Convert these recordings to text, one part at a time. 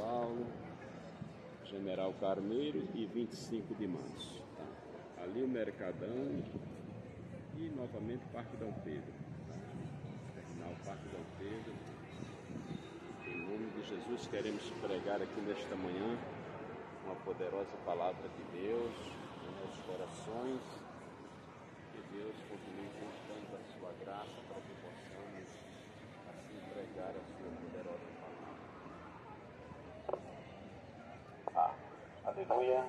Paulo, General Carneiro e 25 de março. Tá? Ali o Mercadão e novamente Parque Dom Pedro. Tá? Terminal Parque Dom Pedro. Em nome de Jesus queremos pregar aqui nesta manhã uma poderosa palavra de Deus nos nossos corações. Que Deus continue contando a sua graça para que possamos assim pregar a sua poderosa palavra. Aleluia,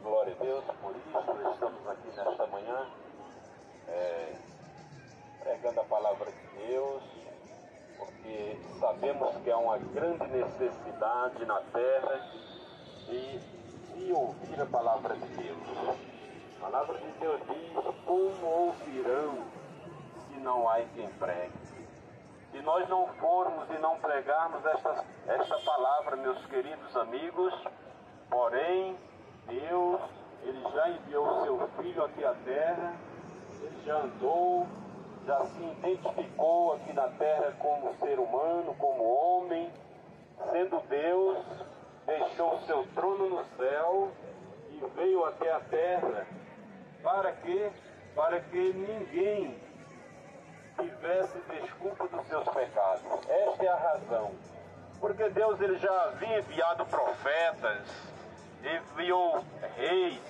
glória a Deus, por isso estamos aqui nesta manhã pregando a palavra de Deus, porque sabemos que há uma grande necessidade na terra de ouvir a palavra de Deus. A palavra de Deus diz: como ouvirão se não há quem pregue? Se nós não formos e não pregarmos esta palavra, meus queridos amigos, porém, Deus, Ele já enviou o seu Filho aqui à terra, Ele já andou, já se identificou aqui na terra como ser humano, como homem, sendo Deus, deixou o seu trono no céu e veio até a terra. Para quê? Para que ninguém tivesse desculpa dos seus pecados. Esta é a razão. Porque Deus ele já havia enviado profetas, enviou reis,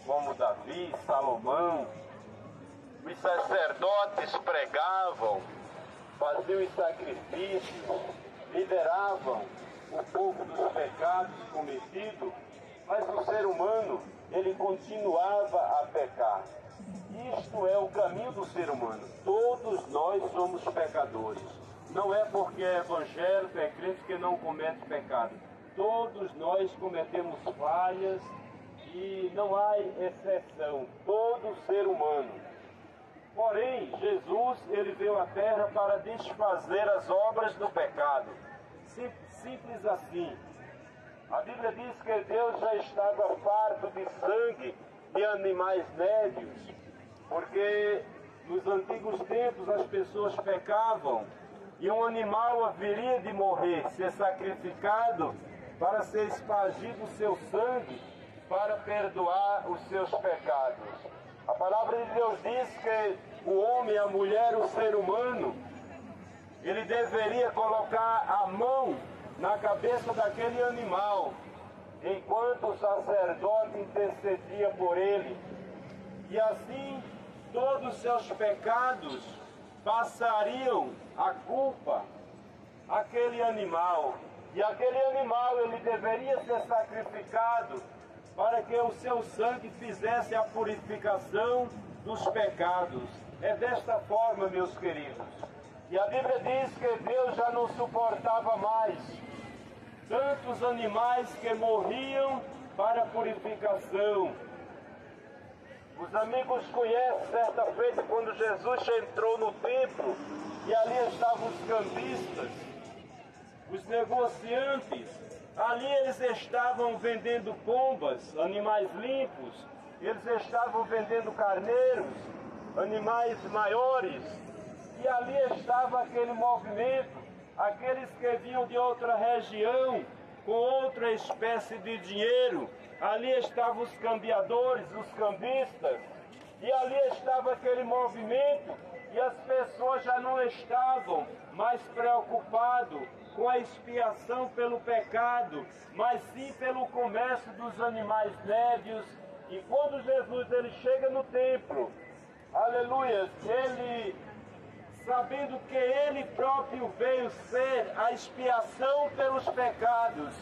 como Davi, Salomão. Os sacerdotes pregavam, faziam os sacrifícios, liberavam o povo dos pecados cometidos, mas o ser humano, ele continuava a pecar. Isto é o caminho do ser humano. Todos nós somos pecadores. Não é porque é evangélico, é crente que não comete pecado. Todos nós cometemos falhas e não há exceção. Todo ser humano. Porém, Jesus, ele veio à terra para desfazer as obras do pecado. Simples assim. A Bíblia diz que Deus já estava farto de sangue de animais nédios, porque nos antigos tempos as pessoas pecavam e um animal haveria de morrer, ser sacrificado para ser espargido o seu sangue para perdoar os seus pecados. A palavra de Deus diz que o homem, a mulher, o ser humano, ele deveria colocar a mão na cabeça daquele animal, enquanto o sacerdote intercedia por ele. E assim, todos os seus pecados passariam a culpa àquele animal. E aquele animal, ele deveria ser sacrificado para que o seu sangue fizesse a purificação dos pecados. É desta forma, meus queridos. E a Bíblia diz que Deus já não suportava mais tantos animais que morriam para purificação. Os amigos conhecem certa feita quando Jesus entrou no templo e ali estavam os cambistas, os negociantes. Ali eles estavam vendendo pombas, animais limpos, eles estavam vendendo carneiros, animais maiores. E ali estava aquele movimento, aqueles que vinham de outra região, com outra espécie de dinheiro. Ali estavam os cambiadores, os cambistas, e ali estava aquele movimento, e as pessoas já não estavam mais preocupadas com a expiação pelo pecado, mas sim pelo comércio dos animais nédios. E quando Jesus ele chega no templo, aleluia, ele, sabendo que ele próprio veio ser a expiação pelos pecados,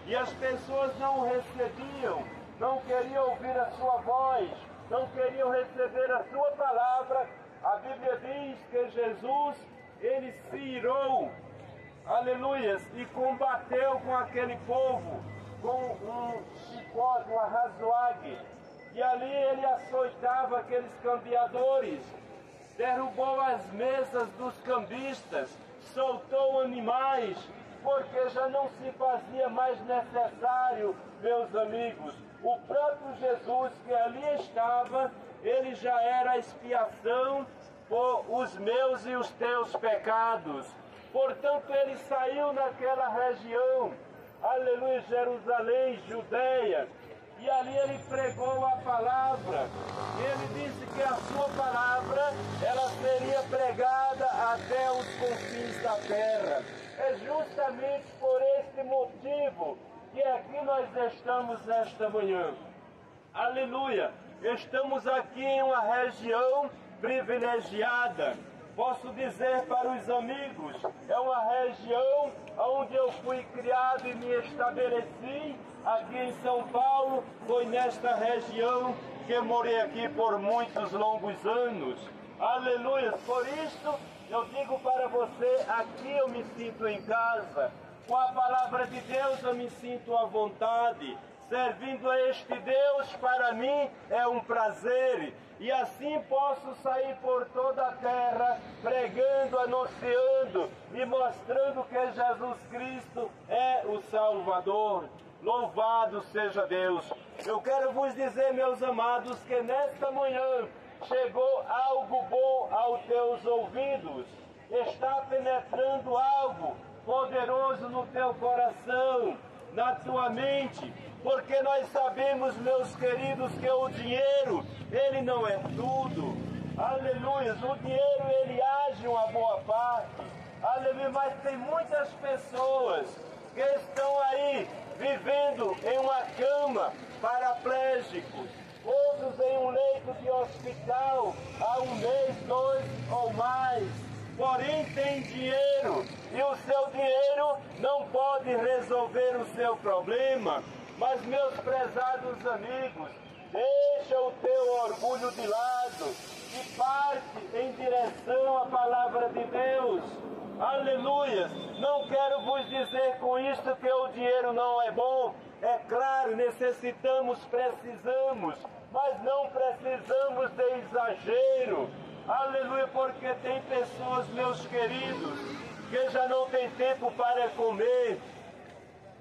e as pessoas não o recebiam, não queriam ouvir a sua voz, não queriam receber a sua palavra, a Bíblia diz que Jesus, ele se irou, aleluias, e combateu com aquele povo, com um chicote, um arrazoague, e ali ele açoitava aqueles cambiadores, derrubou as mesas dos cambistas, soltou animais, porque já não se fazia mais necessário, meus amigos. O próprio Jesus que ali estava, ele já era a expiação por os meus e os teus pecados. Portanto, ele saiu naquela região aleluia, Jerusalém, Judeia, e ali ele pregou a palavra. Ele disse que a sua palavra, ela seria pregada até os confins da terra. É justamente por este motivo que aqui nós estamos nesta manhã. Aleluia! Estamos aqui em uma região privilegiada. Posso dizer para os amigos, é uma região onde eu fui criado e me estabeleci. Aqui em São Paulo, foi nesta região que eu morei aqui por muitos longos anos. Aleluia! Por isso, eu digo para você, aqui eu me sinto em casa. Com a palavra de Deus eu me sinto à vontade. Servindo a este Deus, para mim, é um prazer. E assim posso sair por toda a terra, pregando, anunciando e mostrando que Jesus Cristo é o Salvador. Louvado seja Deus! Eu quero vos dizer, meus amados, que nesta manhã chegou algo bom aos teus ouvidos. Está penetrando algo poderoso no teu coração, na tua mente, porque nós sabemos, meus queridos, que o dinheiro, ele não é tudo. Aleluia! O dinheiro, ele age uma boa parte. Aleluia! Mas tem muitas pessoas que estão aí vivendo em uma cama, paraplégicos, outros em um leito de hospital há um mês, 2 ou mais. Porém tem dinheiro, e o seu dinheiro não pode resolver o seu problema. Mas, meus prezados amigos, deixa o teu orgulho de lado e parte em direção à palavra de Deus. Aleluia! Não quero vos dizer com isto que o dinheiro não é bom. É claro, necessitamos, precisamos, mas não precisamos de exagero. Aleluia! Porque tem pessoas, meus queridos, que já não tem tempo para comer,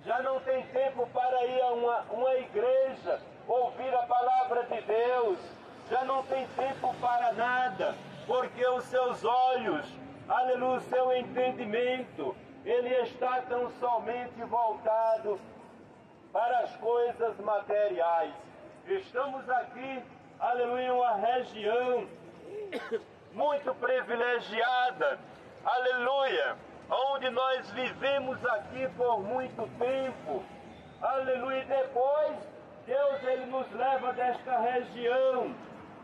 já não tem tempo para ir a uma igreja, ouvir a palavra de Deus, já não tem tempo para nada, porque os seus olhos, aleluia, o seu entendimento, ele está tão somente voltado para as coisas materiais. Estamos aqui, aleluia, em uma região muito privilegiada, aleluia, onde nós vivemos aqui por muito tempo, aleluia. Depois, Deus, ele nos leva desta região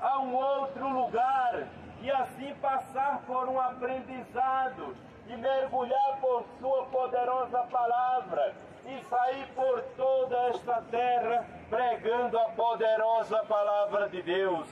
a um outro lugar, e assim passar por um aprendizado, e mergulhar por sua poderosa palavra, e sair por toda esta terra, pregando a poderosa palavra de Deus.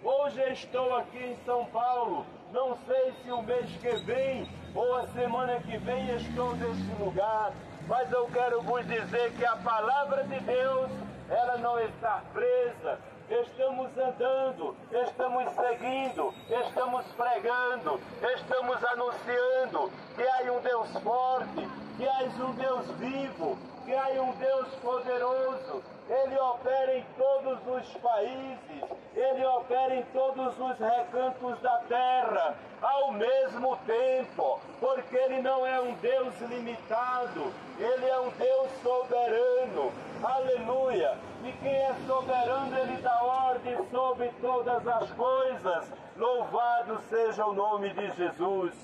Hoje estou aqui em São Paulo, não sei se o mês que vem ou a semana que vem estou neste lugar, mas eu quero vos dizer que a palavra de Deus, ela não está presa. Estamos andando, estamos seguindo, estamos pregando, estamos anunciando que há um Deus forte, que há um Deus vivo, que há um Deus poderoso. Ele opera em todos os países, ele opera em todos os recantos da terra ao mesmo tempo, porque ele não é um Deus limitado, ele é um Deus soberano. Aleluia! E quem é soberano, ele dá ordem sobre todas as coisas. Louvado seja o nome de Jesus,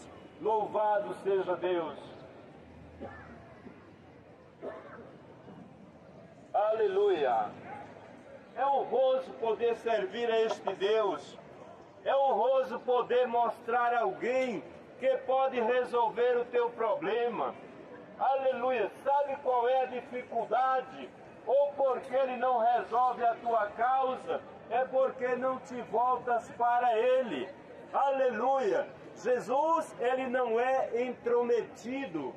louvado seja Deus. Aleluia! É honroso poder servir a este Deus. É honroso poder mostrar a alguém que pode resolver o teu problema. Aleluia! Sabe qual é a dificuldade? Ou porque ele não resolve a tua causa, é porque não te voltas para ele. Aleluia! Jesus, ele não é intrometido.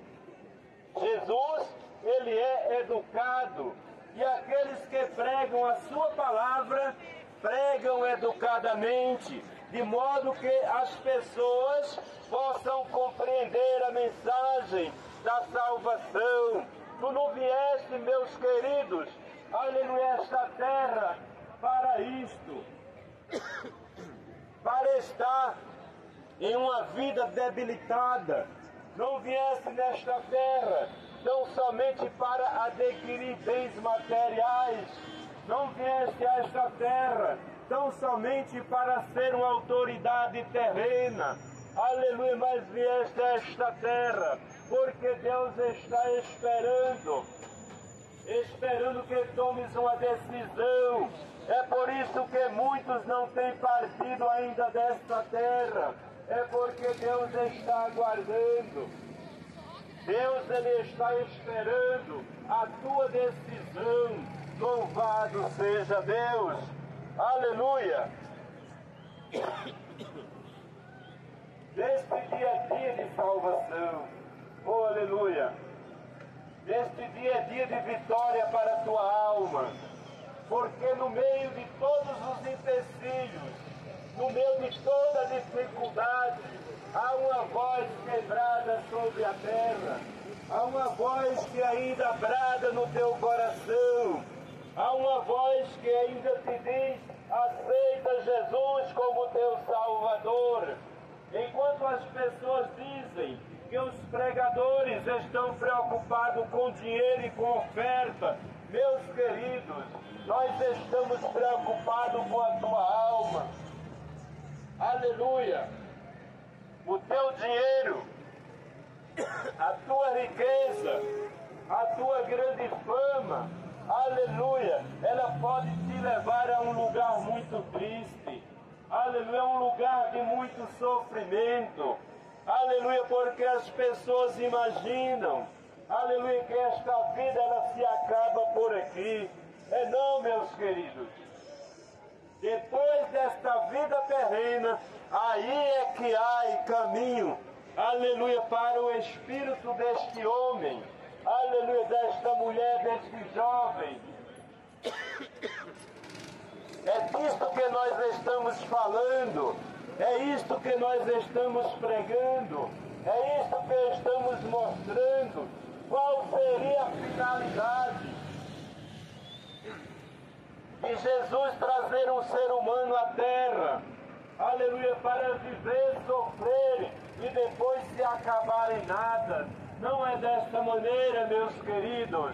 Jesus, ele é educado. E aqueles que pregam a sua palavra, pregam educadamente, de modo que as pessoas possam compreender a mensagem da salvação. Tu não vieste, meus queridos, aleluia, esta terra para isto, para estar em uma vida debilitada. Não vieste nesta terra tão somente para adquirir bens materiais. Não vieste a esta terra tão somente para ser uma autoridade terrena. Aleluia, mas vieste a esta terra porque Deus está esperando que tomes uma decisão. É por isso que muitos não têm partido ainda desta terra. É porque Deus está aguardando. Deus, Ele está esperando a tua decisão. Louvado seja Deus. Aleluia. Neste dia é dia de salvação. Oh, aleluia. Neste dia é dia de vitória para a tua alma. Porque no meio de todos os empecilhos, no meio de toda dificuldade, há uma voz quebrada sobre a terra. Há uma voz que ainda brada no teu coração. Há uma voz que ainda te diz: aceita Jesus como teu Salvador. Enquanto as pessoas dizem que os pregadores estão preocupados com dinheiro e com oferta, meus queridos, nós estamos preocupados com a tua alma. Aleluia! O teu dinheiro, a tua riqueza, a tua grande fama, aleluia, ela pode te levar a um lugar muito triste. Aleluia, um lugar de muito sofrimento. Aleluia, porque as pessoas imaginam, aleluia, que esta vida ela se acaba por aqui. É não, meus queridos. Depois desta vida terrena, aí é que há caminho, aleluia, para o espírito deste homem, aleluia, desta mulher, deste jovem. É disto que nós estamos falando, é isto que nós estamos pregando, é isto que estamos mostrando. Qual seria a finalidade de Jesus trazer um ser humano à terra? Aleluia, para viver, sofrer e depois se acabar em nada. Não é desta maneira, meus queridos.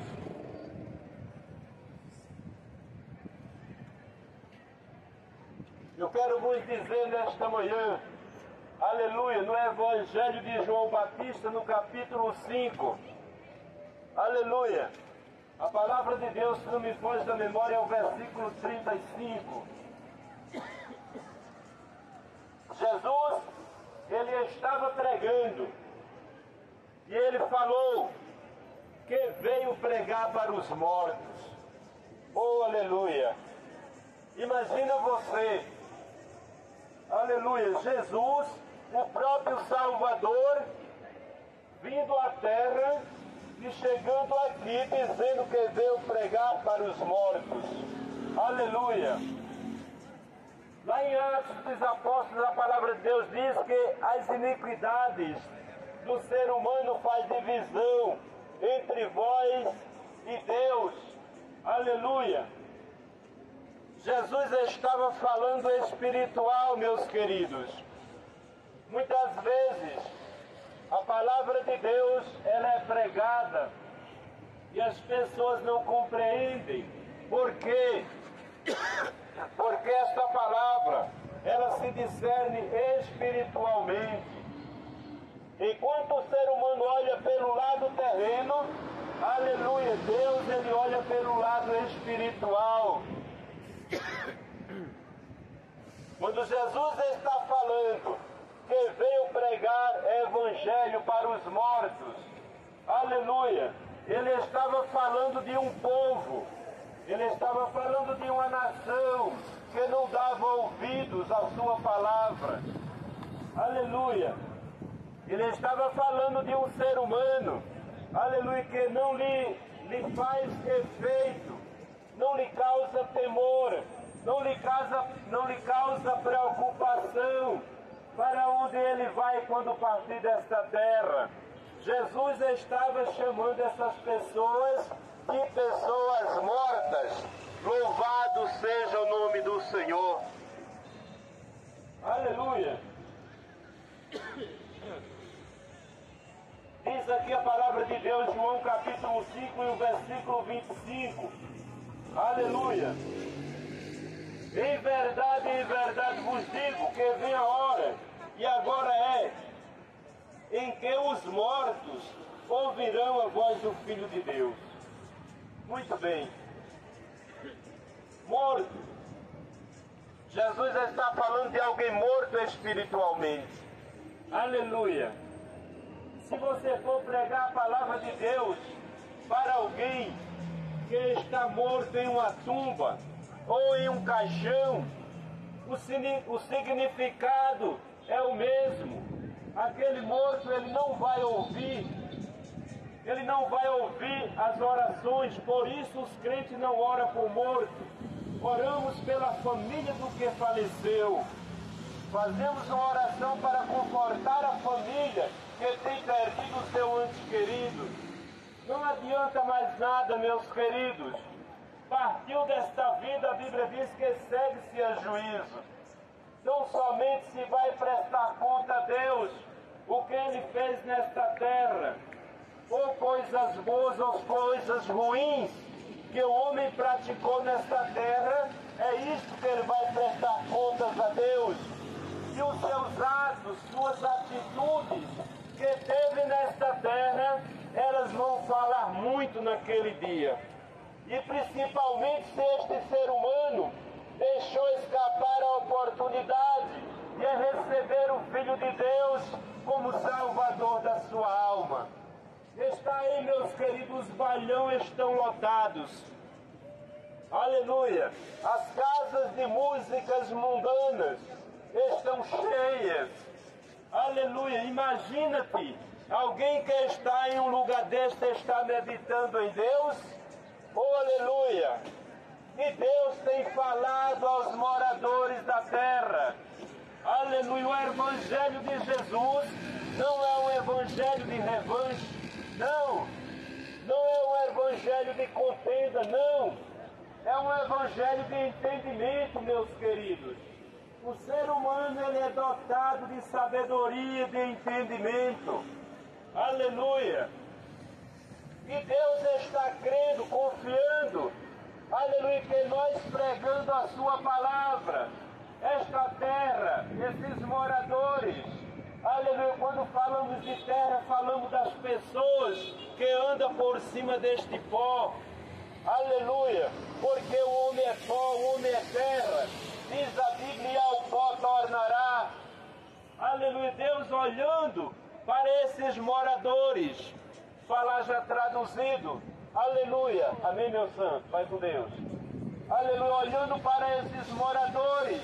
Eu quero vos dizer nesta manhã, aleluia, no Evangelho de João Batista, no capítulo 5, aleluia, a palavra de Deus, se não me foge da memória, é o versículo 35. Jesus, ele estava pregando, e ele falou que veio pregar para os mortos. Oh, aleluia! Imagina você, aleluia, Jesus, o próprio Salvador, vindo à terra e chegando aqui dizendo que veio pregar para os mortos. Aleluia! Lá em Atos dos Apóstolos, a palavra de Deus diz que as iniquidades do ser humano faz divisão entre vós e Deus. Aleluia! Jesus estava falando espiritual, meus queridos. Muitas vezes a palavra de Deus ela é pregada e as pessoas não compreendem. Por quê? Porque esta palavra ela se discerne espiritualmente. Enquanto o ser humano olha pelo lado terreno, aleluia, Deus ele olha pelo lado espiritual. Quando Jesus está falando que veio pregar evangelho para os mortos, aleluia, ele estava falando de um povo, ele estava falando de uma nação que não dava ouvidos à sua palavra, aleluia. Ele estava falando de um ser humano, aleluia, que não lhe faz efeito, não lhe causa temor, não lhe causa preocupação para onde ele vai quando partir desta terra. Jesus estava chamando essas pessoas de pessoas mortas. Louvado seja o nome do Senhor. Aleluia. Diz aqui a palavra de Deus, João capítulo 5 e o versículo 25. Aleluia. Em verdade vos digo que vem a hora, e agora é, em que os mortos ouvirão a voz do Filho de Deus. Muito bem. Morto. Jesus está falando de alguém morto espiritualmente. Aleluia. Se você for pregar a palavra de Deus para alguém que está morto em uma tumba ou em um caixão, o significado é o mesmo. Aquele morto, ele não vai ouvir as orações. Por isso os crentes não oram por morto. Oramos pela família do que faleceu. Fazemos uma oração para confortar a família que tem perdido o seu ente querido. Não adianta mais nada, meus queridos. Partiu desta vida, a Bíblia diz que segue-se a juízo. Então somente se vai prestar conta a Deus o que Ele fez nesta terra, ou coisas boas ou coisas ruins que o homem praticou nesta terra. É isto que ele vai prestar contas a Deus. E os seus atos, suas atitudes que teve nesta terra, elas vão falar muito naquele dia. E principalmente se este ser humano deixou escapar a oportunidade de receber o Filho de Deus como Salvador da sua alma. Está aí, meus queridos, os bailões estão lotados. Aleluia! As casas de músicas mundanas estão cheias. Aleluia! Imagina-te, alguém que está em um lugar deste está meditando em Deus. Oh, aleluia! E Deus tem falado aos moradores da terra. Aleluia! O Evangelho de Jesus não é um evangelho de revanche. Não é um evangelho de contenda, não. É um evangelho de entendimento, meus queridos. O ser humano, ele é dotado de sabedoria e de entendimento. Aleluia. E Deus está crendo, confiando, aleluia, que nós pregando a sua palavra, esta terra, esses moradores, aleluia, quando falamos de terra, falamos das pessoas que andam por cima deste pó. Aleluia, porque o homem é pó, o homem é terra. Diz a Bíblia, ao pó tornará. Aleluia, Deus olhando para esses moradores. Falar já traduzido. Aleluia, amém, meu santo, vai com Deus. Aleluia, olhando para esses moradores.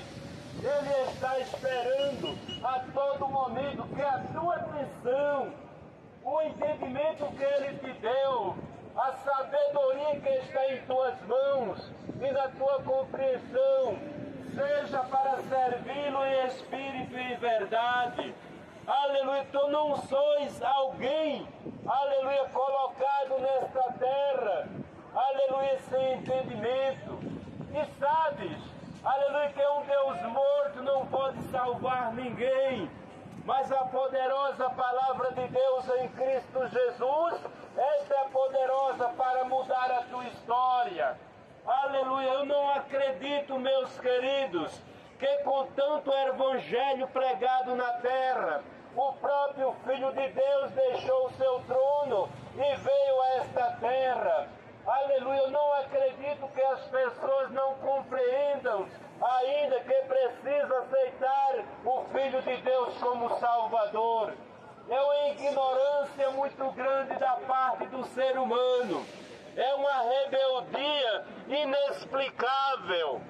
Ele está esperando a todo momento que a tua atenção, o entendimento que Ele te deu, a sabedoria que está em tuas mãos e na tua compreensão, seja para servi-lo em espírito e em verdade. Aleluia, tu não sois alguém, aleluia, colocado nesta terra, aleluia, sem entendimento. E sabes, aleluia, que um Deus morto não pode salvar ninguém, mas a poderosa palavra de Deus em Cristo Jesus, esta é poderosa para mudar a tua história. Aleluia, eu não acredito, meus queridos, que com tanto evangelho pregado na terra, o próprio Filho de Deus deixou o seu trono e veio a esta terra. Aleluia, eu não acredito que as pessoas não compreendam ainda que precisa aceitar o Filho de Deus como Salvador. É uma ignorância muito grande da parte do ser humano. É uma rebeldia inexplicável.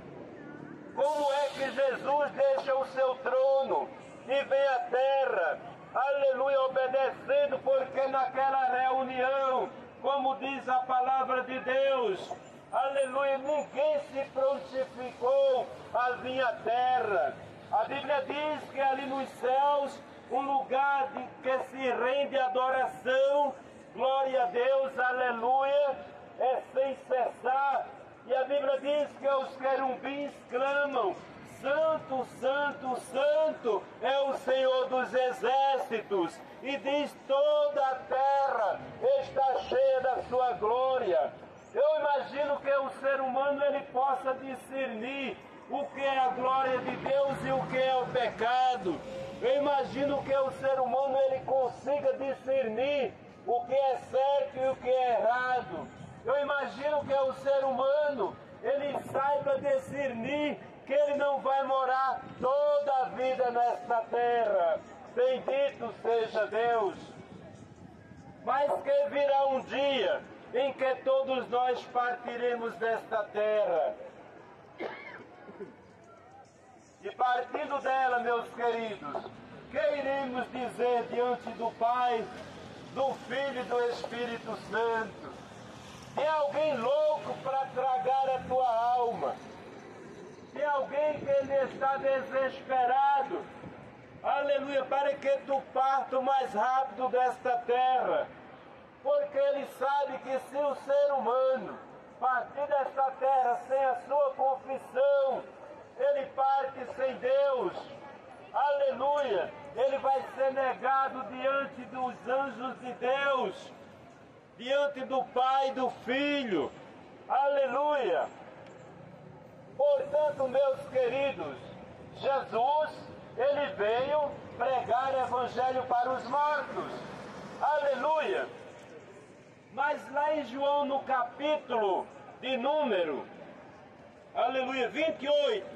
Como é que Jesus deixa o seu trono e vem à terra, aleluia, obedecendo, porque naquela reunião, como diz a palavra de Deus, aleluia, ninguém se prontificou a vir à terra. A Bíblia diz que ali nos céus, um lugar que se rende adoração, glória a Deus, aleluia, é sem cessar. E a Bíblia diz que os querubins clamam, santo, santo, santo é o Senhor dos exércitos, e diz: toda a terra está cheia da sua glória. Eu imagino que o ser humano ele possa discernir o que é a glória de Deus e o que é o pecado. Eu imagino que o ser humano ele consiga discernir o que é certo e o que é errado. Eu imagino que o ser humano ele saiba discernir que ele não vai morar toda a vida nesta terra. Bendito seja Deus. Mas que virá um dia em que todos nós partiremos desta terra. E partindo dela, meus queridos, que iremos dizer diante do Pai, do Filho e do Espírito Santo? Tem alguém louco para tragar a tua alma? Tem alguém que ele está desesperado, aleluia, para que tu parta o mais rápido desta terra? Porque ele sabe que se o ser humano partir desta terra sem a sua confissão, ele parte sem Deus, aleluia, ele vai ser negado diante dos anjos de Deus, diante do Pai e do Filho, aleluia. Portanto, meus queridos, Jesus, ele veio pregar o evangelho para os mortos, aleluia. Mas lá em João, no capítulo de número, aleluia, 28,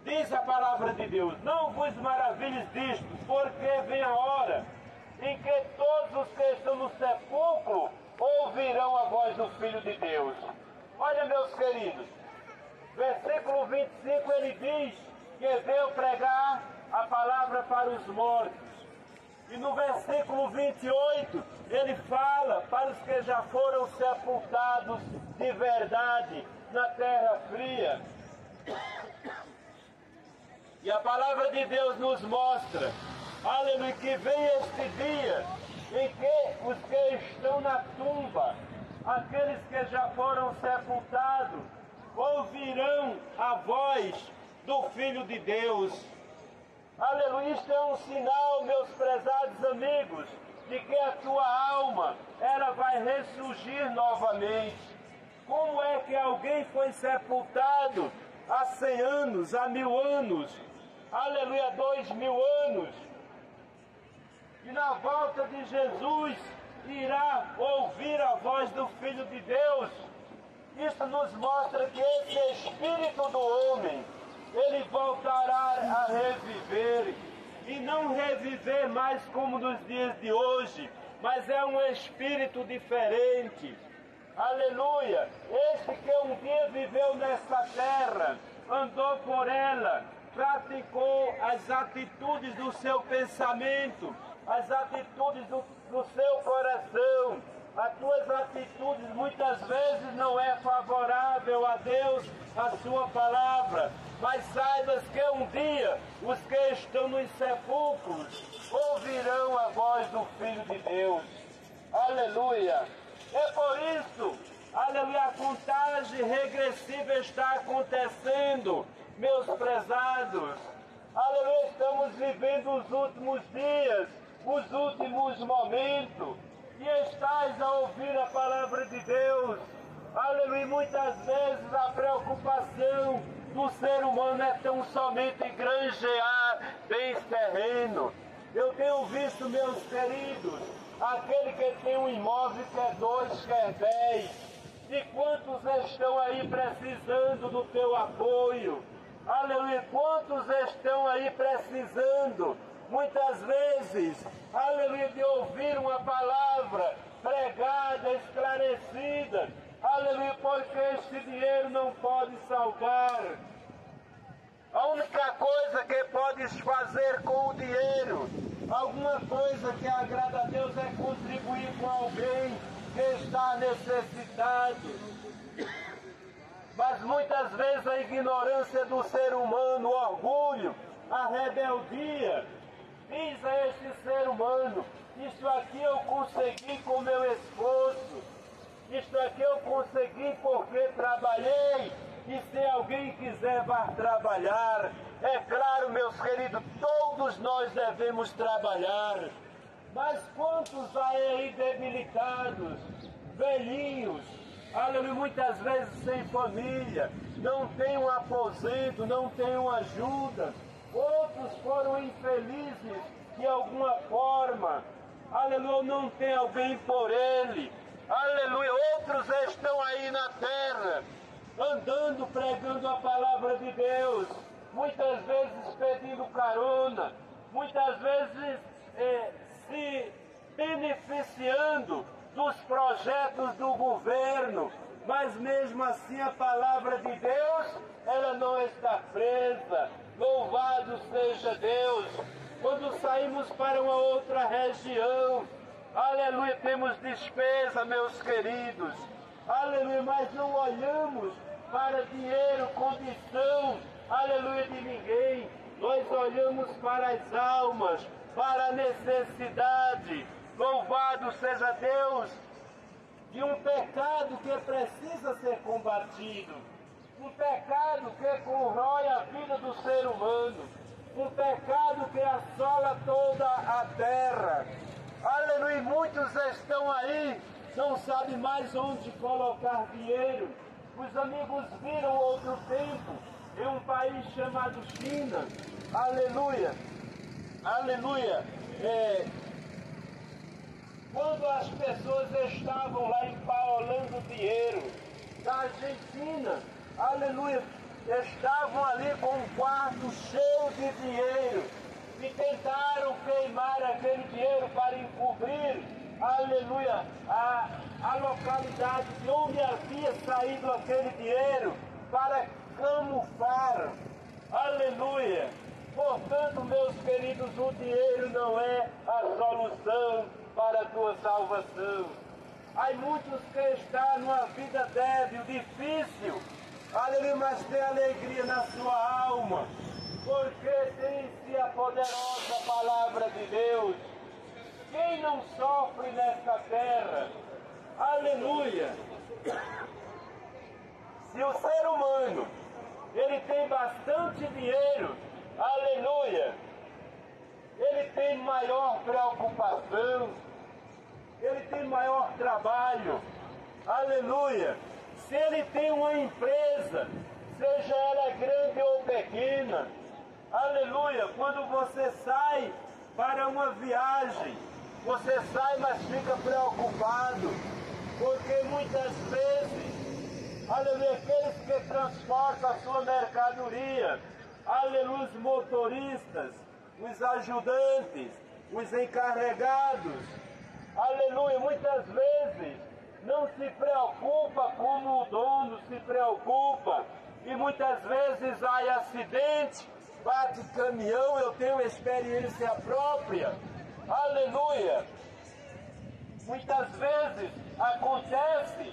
diz a palavra de Deus: não vos maravilhes disto, porque vem a hora em que todos os que estão no sepulcro ouvirão a voz do Filho de Deus. Olha, meus queridos, versículo 25, ele diz que veio pregar a palavra para os mortos. E no versículo 28, ele fala para os que já foram sepultados de verdade na terra fria. E a palavra de Deus nos mostra, aleluia, que vem este dia em que os que estão na tumba, aqueles que já foram sepultados, ouvirão a voz do Filho de Deus. Aleluia, isto é um sinal, meus prezados amigos, de que a tua alma, ela vai ressurgir novamente. Como é que alguém foi sepultado há 100 anos, há 1000 anos, aleluia, 2000 anos, e na volta de Jesus irá ouvir a voz do Filho de Deus? Isso nos mostra que esse espírito do homem, ele voltará a reviver, e não reviver mais como nos dias de hoje, mas é um espírito diferente. Aleluia! Este que um dia viveu nesta terra, andou por ela, praticou as atitudes do seu pensamento, as atitudes do seu coração. As tuas atitudes muitas vezes não é favorável a Deus, a sua palavra, mas saibas que um dia os que estão nos sepulcros ouvirão a voz do Filho de Deus. Aleluia! É por isso, aleluia, a contagem regressiva está acontecendo, meus prezados. Aleluia, estamos vivendo os últimos dias, os últimos momentos, e estás a ouvir a palavra de Deus. Aleluia, muitas vezes a preocupação do ser humano é tão somente granjear bens terrenos. Eu tenho visto, meus queridos, aquele que tem um imóvel, quer 2, quer 10. E quantos estão aí precisando do teu apoio? Aleluia, quantos estão aí precisando, muitas vezes, aleluia, de ouvir uma palavra pregada, esclarecida, aleluia, porque este dinheiro não pode salvar. A única coisa que podes fazer com o dinheiro, alguma coisa que agrada a Deus, é contribuir com alguém que está necessitado. Mas muitas vezes a ignorância do ser humano, o orgulho, a rebeldia, diz a este ser humano: isto aqui eu consegui com meu esforço, isto aqui eu consegui porque trabalhei, E se alguém quiser vá trabalhar, é claro, meus queridos, todos nós devemos trabalhar. Mas quantos aí debilitados, velhinhos, aleluia, muitas vezes sem família, não tem um aposento, não tem uma ajuda. Outros foram infelizes de alguma forma, aleluia, não tem alguém por ele, aleluia. Outros estão aí na terra, andando, pregando a palavra de Deus, muitas vezes pedindo carona, muitas vezes se beneficiando dos projetos do governo, mas mesmo assim a palavra de Deus, ela não está presa. Louvado seja Deus! Quando saímos para uma outra região, aleluia, temos despesa, meus queridos, aleluia, mas não olhamos para dinheiro, condição, aleluia, de ninguém. Nós olhamos para as almas, para a necessidade. Louvado seja Deus! De um pecado que precisa ser combatido, um pecado que corrói a vida do ser humano, um pecado que assola toda a terra. Aleluia! Muitos estão aí, não sabem mais onde colocar dinheiro. Os amigos viram outro tempo, em um país chamado China, aleluia, aleluia, quando as pessoas estavam lá empaolando dinheiro da Argentina, aleluia, estavam ali com um quarto cheio de dinheiro e tentaram queimar aquele dinheiro para encobrir, aleluia, a localidade de onde havia saído aquele dinheiro, para camuflar, aleluia. Portanto, meus queridos, o dinheiro não é a solução para a tua salvação. Há muitos que estão numa vida débil, difícil, aleluia, mas tem alegria na sua alma, porque tem-se a poderosa palavra de Deus. Quem não sofre nesta terra, aleluia, se o ser humano, ele tem bastante dinheiro, aleluia, ele tem maior preocupação, ele tem maior trabalho, aleluia. Se ele tem uma empresa, seja ela grande ou pequena, aleluia, quando você sai para uma viagem, você sai, mas fica preocupado, porque muitas vezes, aleluia, aqueles que transportam a sua mercadoria, aleluia, os motoristas, os ajudantes, os encarregados, aleluia, muitas vezes não se preocupa como o dono se preocupa, e muitas vezes há acidente, bate caminhão, eu tenho experiência própria, aleluia. Muitas vezes acontece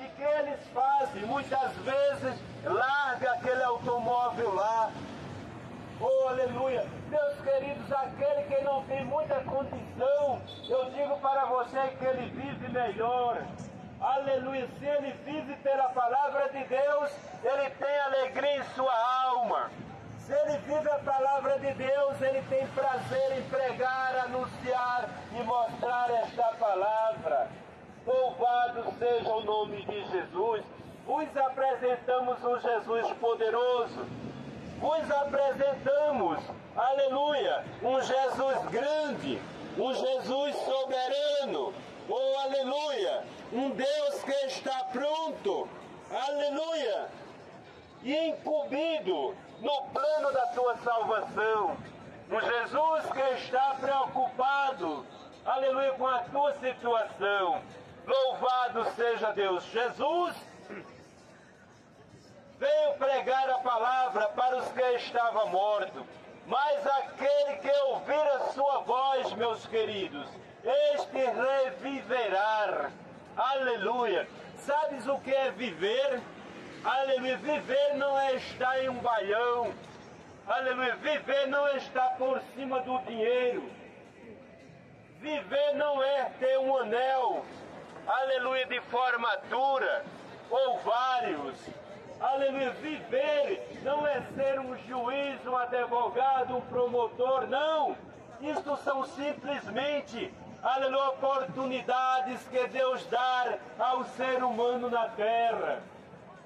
e que eles fazem, muitas vezes larga aquele automóvel lá. Oh, aleluia! Meus queridos, aquele que não tem muita condição, eu digo para você que ele vive melhor. Aleluia! Se ele vive pela palavra de Deus, ele tem alegria em sua alma. Se ele vive a palavra de Deus, ele tem prazer em pregar, anunciar e mostrar esta palavra. Louvado seja o nome de Jesus. Vos apresentamos um Jesus poderoso. Vos apresentamos, aleluia, um Jesus grande, um Jesus soberano, oh aleluia, um Deus que está pronto, aleluia, e incumbido no plano da tua salvação, um Jesus que está preocupado, aleluia, com a tua situação. Louvado seja Deus. Jesus veio pregar a palavra para os que estavam mortos, mas aquele que ouvir a sua voz, meus queridos, este reviverá. Aleluia. Sabes o que é viver? Aleluia. Viver não é estar em um baião. Aleluia. Viver não é estar por cima do dinheiro. Viver não é ter um anel, aleluia, de formatura, ou vários. aleluia, viver não é ser um juiz, um advogado, um promotor, não. Isto são simplesmente, aleluia, oportunidades que Deus dá ao ser humano na terra.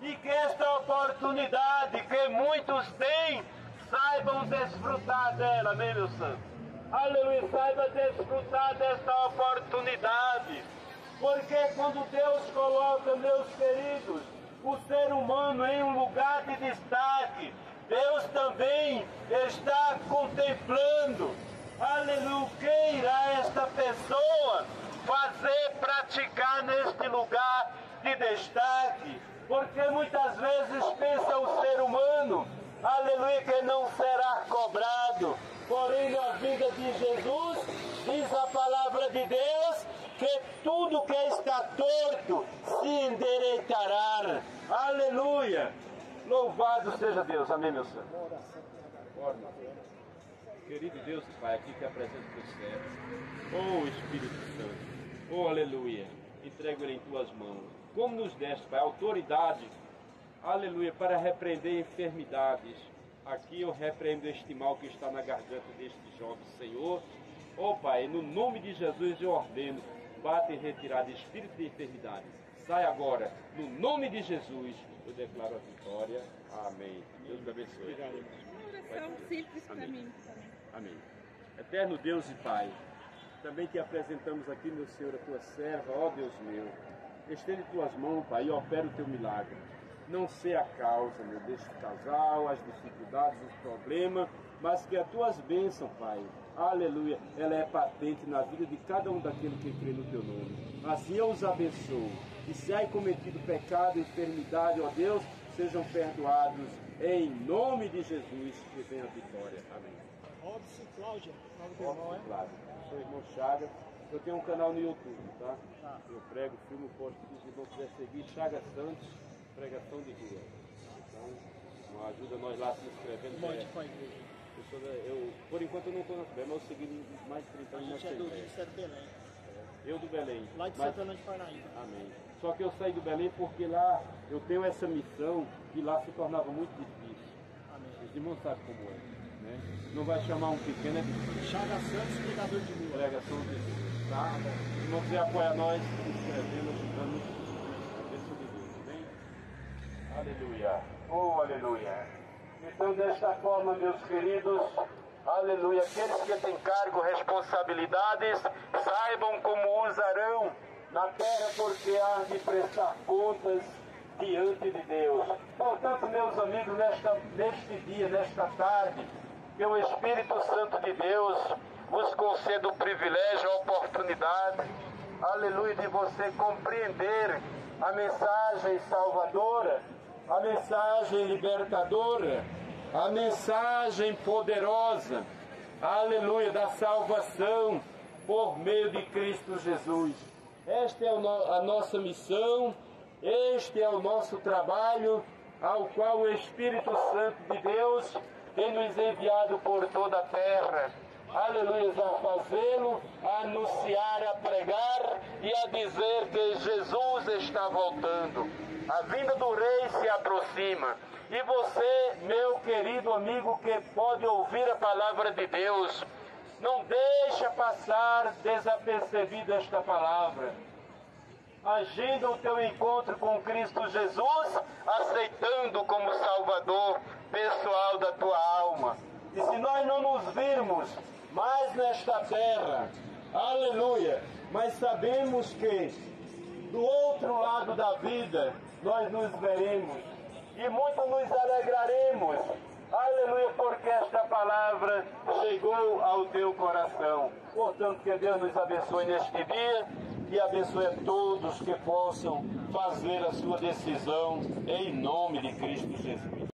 E que esta oportunidade que muitos têm, saibam desfrutar dela, amém, meu santo? Aleluia, saiba desfrutar desta oportunidade. Porque quando Deus coloca, meus queridos, o ser humano em um lugar de destaque, Deus também está contemplando, aleluia, o que irá esta pessoa fazer, praticar neste lugar de destaque. Porque muitas vezes pensa o ser humano, aleluia, que não será cobrado. Porém, na vida de Jesus, diz a palavra de Deus, que tudo que está torto se endireitará. Aleluia! Louvado seja Deus. Amém, meu Senhor. Querido Deus e Pai, aqui te apresento o teu servo. Oh Espírito Santo, oh aleluia, entrego ele em tuas mãos. Como nos deste, Pai, autoridade, aleluia, para repreender enfermidades. Aqui eu repreendo este mal que está na garganta deste jovem, Senhor. Oh Pai, no nome de Jesus eu ordeno, bate e retirada de espírito de enfermidade. Sai agora, no nome de Jesus, eu declaro a vitória. Amém. Deus me abençoe. Uma oração simples para mim. Amém. Eterno Deus e Pai, também te apresentamos aqui, meu Senhor, a tua serva, ó Deus meu. Estende tuas mãos, Pai, e opera o teu milagre. Não sei a causa, meu, deste casal, as dificuldades, os problemas, mas que as tuas bênçãos, Pai, aleluia, ela é patente na vida de cada um daqueles que crê no teu nome. Assim eu os abençoo. E se há cometido pecado, enfermidade, ó Deus, sejam perdoados em nome de Jesus, que venha a vitória. Amém. Robson Cláudia, nome do irmão, Claro, sou irmão Chagas. Eu tenho um canal no YouTube, tá? Eu prego, filme, posto, se não quiser seguir, Chagas Santos, pregação de rua. Então, ajuda nós lá se inscrevendo. Por enquanto eu não estou na Assembleia, mas eu segui mais de 30 anos na Assembleia. A gente é do Ministério do Belém. Eu do Belém. Lá de Santana de Parnaíba. Amém. Só que eu saí do Belém porque lá eu tenho essa missão e lá se tornava muito difícil. Amém. Os irmãos sabem como é, né? Não vai chamar um pequeno, é difícil. Chagas Santos, pregador de rua. Pregação de Deus, tá? Se não quiser apoiar nós, se inscrevendo, ajudando a bênção de Deus, amém? Aleluia. Oh, aleluia. Então, desta forma, meus queridos, aleluia, aqueles que têm cargo, responsabilidades, saibam como usarão na terra, porque há de prestar contas diante de Deus. Portanto, meus amigos, neste dia, nesta tarde, que o Espírito Santo de Deus vos conceda o privilégio, a oportunidade, aleluia, de você compreender a mensagem salvadora, a mensagem libertadora, a mensagem poderosa, aleluia, da salvação por meio de Cristo Jesus. Esta é a nossa missão, este é o nosso trabalho, ao qual o Espírito Santo de Deus tem nos enviado por toda a terra. Aleluia, a fazê-lo, a anunciar, a pregar e a dizer que Jesus está voltando. A vinda do Rei se aproxima. E você, meu querido amigo, que pode ouvir a palavra de Deus, não deixa passar desapercebida esta palavra. Agenda o teu encontro com Cristo Jesus, aceitando como Salvador pessoal da tua alma. E se nós não nos virmos mais nesta terra, aleluia, mas sabemos que do outro lado da vida nós nos veremos e muito nos alegraremos, aleluia, porque esta palavra chegou ao teu coração. Portanto, que Deus nos abençoe neste dia e abençoe a todos que possam fazer a sua decisão em nome de Cristo Jesus.